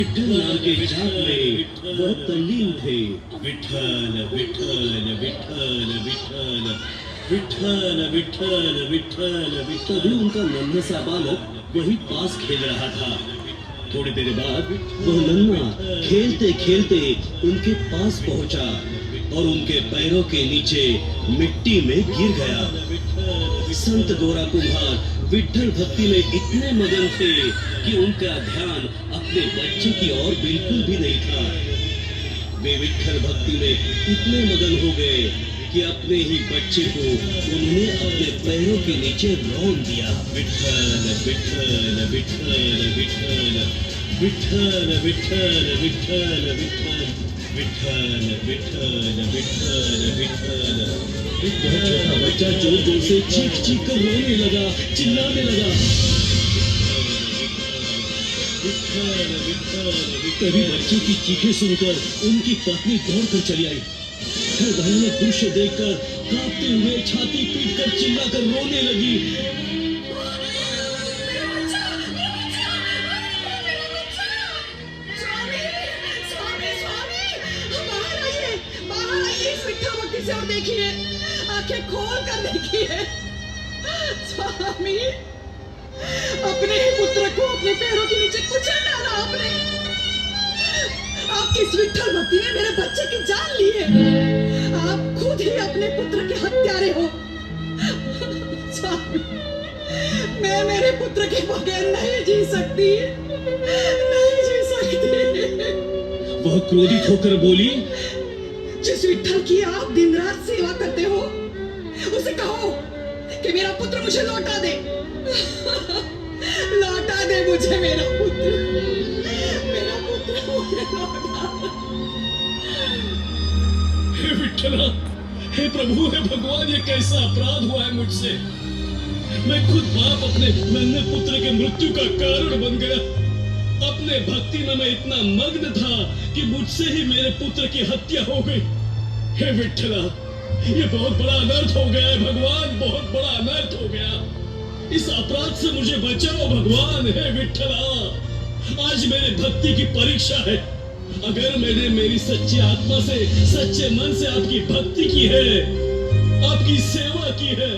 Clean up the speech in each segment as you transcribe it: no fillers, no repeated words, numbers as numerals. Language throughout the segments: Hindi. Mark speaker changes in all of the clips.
Speaker 1: विठ्ठल नाम के जाप में वह तल्लीन थे। विठ्ठल विठ्ठल विठ्ठल विठ्ठल विठ्ठल विठ्ठल विठ्ठल विठ्ठल। तभी उनका नन्हा सा बालक वही पास खेल रहा था। थोड़ी देर बाद वह नन्हा खेलते खेलते उनके पास पहुंचा और उनके पैरों के नीचे मिट्टी में गिर गया। संत गोरा कुम्हार विठ्ठल भक्ति में इतने मगन थे कि उनका ध्यान अपने बच्चे की ओर बिल्कुल भी नहीं था। वे विठ्ठल भक्ति में इतने मगन हो गए कि अपने ही बच्चे को उन्होंने अपने पैरों के नीचे रौंद दिया। विठ्ठल विठ्ठल विठ्ठल विठ्ठल विठ्ठल विठ्ठल विठ्ठल विठ्ठल विठ्ठल विठ्ठल विठ्ठल विठ्ठल। छोटा बच्चा जोर जोर से चीख चीख कर रोने लगा, चिल्लाने लगा। तभी बच्चे की चीखें सुनकर उनकी पत्नी दौड़ कर चली आई। घर वालों ने दृश्य देखकर कांपते हुए छाती पीटकर चिल्लाकर रोने लगी।
Speaker 2: से और देखिए, आंखें खोल कर देखिए। स्वामी, अपने ही पुत्र को अपने पैरों के नीचे कुचल डाला आपने। आपकी इस विठ्ठल भक्ति ने मेरे बच्चे की जान ली है। आप खुद ही अपने पुत्र के हत्यारे हो। स्वामी, मैं मेरे पुत्र के बगैर नहीं जी सकती, नहीं जी सकती।
Speaker 1: वह क्रोधित होकर बोली,
Speaker 2: जिस विठ्ठल की आप दिन रात सेवा करते हो, उसे कहो कि मेरा पुत्र मुझे लौटा दे। लौटा दे मुझे मेरा पुत्र, मेरा पुत्र मुझे लौटा दे।
Speaker 1: हे विठ्ठला, हे प्रभु, हे भगवान, ये कैसा अपराध हुआ है मुझसे। मैं खुद बाप अपने नन्हे पुत्र के मृत्यु का कारण बन गया। अपने भक्ति में मैं इतना मग्न था कि मुझसे ही मेरे पुत्र की हत्या हो गई। हे विठ्ठला, ये बहुत बड़ा अनर्थ हो गया है भगवान, बहुत बड़ा अनर्थ हो गया। इस अपराध से मुझे बचाओ भगवान। हे विठ्ठला, आज मेरे भक्ति की परीक्षा है। अगर मैंने मेरी सच्ची आत्मा से, सच्चे मन से आपकी भक्ति की है, आपकी सेवा की है,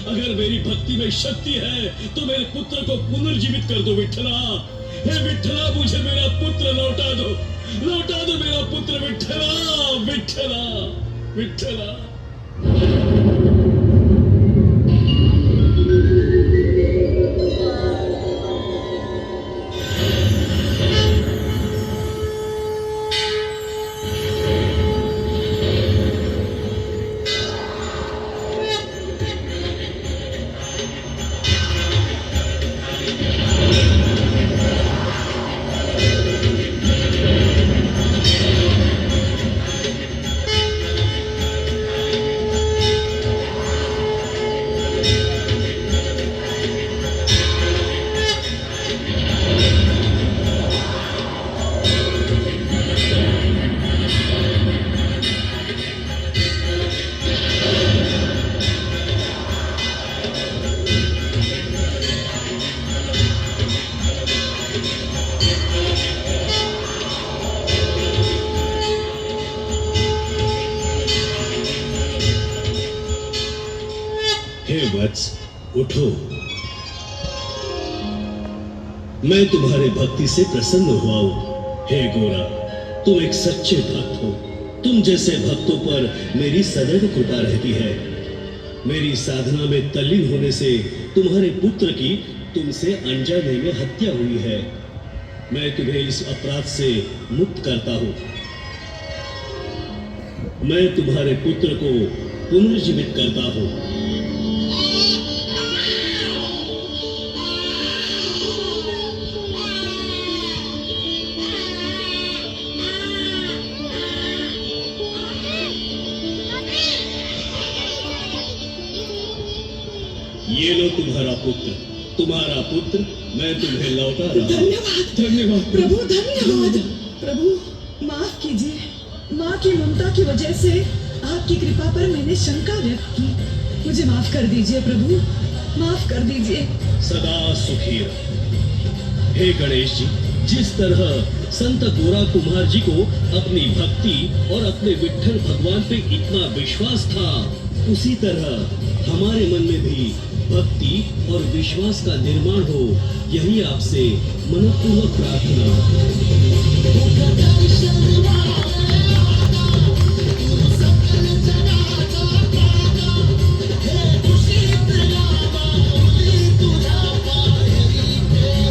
Speaker 1: अगर मेरी भक्ति में शक्ति है तो मेरे पुत्र को पुनर्जीवित कर दो विठ्ठला। हे विठ्ठला, मुझे मेरा पुत्र लौटा दो, लौटा दो मेरा पुत्र विठ्ठला, विठ्ठला, विठ्ठला। हे वत्स, उठो। मैं तुम्हारे भक्ति से प्रसन्न हुआ हूं। हे गोरा, तुम एक सच्चे भक्त हो। तुम जैसे भक्तों पर मेरी सदैव कृपा रहती है। मेरी साधना में तल्लीन होने से तुम्हारे पुत्र की तुमसे अनजाने में हत्या हुई है। मैं तुम्हें इस अपराध से मुक्त करता हूं। मैं तुम्हारे पुत्र को पुनर्जीवित करता हूं। ये लो तुम्हारा पुत्र, तुम्हारा पुत्र मैं तुम्हें लौटा रहा हूं।
Speaker 2: धन्यवाद,
Speaker 1: धन्यवाद
Speaker 2: प्रभु, धन्यवाद प्रभु। माफ कीजिए, माँ की ममता की वजह से आपकी कृपा पर मैंने शंका व्यक्त की। मुझे माफ कर दीजिए प्रभु, माफ कर दीजिए।
Speaker 1: सदा सुखी रहो। हे गणेश जी, जिस तरह संत गोरा कुम्हार जी को अपनी भक्ति और अपने विठ्ठल भगवान पे इतना विश्वास था, उसी तरह हमारे मन में भी भक्ति और विश्वास का निर्माण हो, यही आपसे मनपूर्वक प्रार्थना।